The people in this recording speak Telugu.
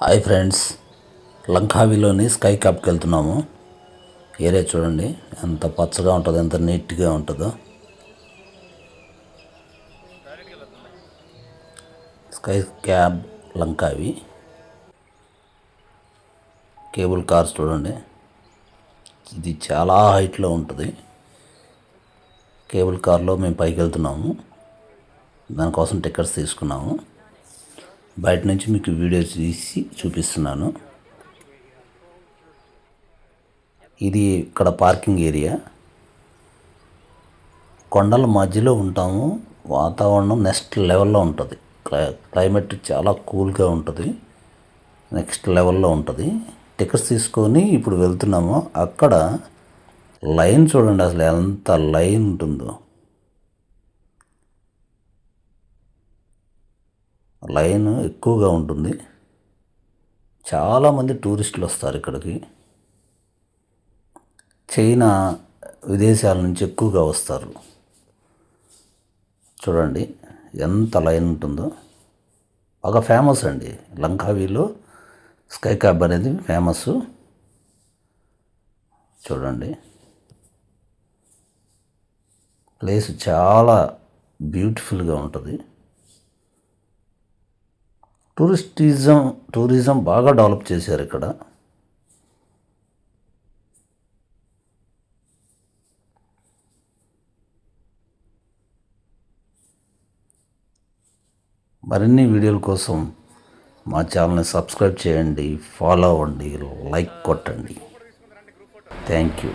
హాయ్ ఫ్రెండ్స్, లంకావిలోని స్కై క్యాప్కి వెళ్తున్నాము. ఏరియా చూడండి ఎంత పచ్చగా ఉంటుందో, ఎంత నీట్గా ఉంటుందో. Sky cab లంకావి. కేబుల్ కార్స్ చూడండి, ఇది చాలా హైట్లో ఉంటుంది. కేబుల్ కార్లో మేము పైకి వెళ్తున్నాము. దానికోసం టికెట్స్ తీసుకున్నాము. బయట నుంచి మీకు వీడియో తీసి చూపిస్తున్నాను. ఇది ఇక్కడ పార్కింగ్ ఏరియా. కొండల మధ్యలో ఉంటాము. వాతావరణం నెక్స్ట్ లెవెల్లో ఉంటుంది. క్లైమేట్ చాలా కూల్గా ఉంటుంది. నెక్స్ట్ లెవెల్లో ఉంటుంది. టికెట్స్ తీసుకొని ఇప్పుడు వెళ్తున్నాము. అక్కడ లైన్ చూడండి, అసలు ఎంత లైన్ ఉంటుందో. లైన్ ఎక్కువగా ఉంటుంది. చాలామంది టూరిస్టులు వస్తారు ఇక్కడికి. చైనా విదేశాల నుంచి ఎక్కువగా వస్తారు. చూడండి ఎంత లైన్ ఉంటుందో. బాగా ఫేమస్ అండి లంకావీలో స్కై క్యాబ్ అనేది ఫేమస్. చూడండి ప్లేస్ చాలా బ్యూటిఫుల్గా ఉంటుంది. టూరిజం బాగా డెవలప్ చేశారు ఇక్కడ. మరిన్ని వీడియోల కోసం మా ఛానల్ని సబ్స్క్రైబ్ చేయండి, ఫాలో అవ్వండి, లైక్ కొట్టండి. Thank you.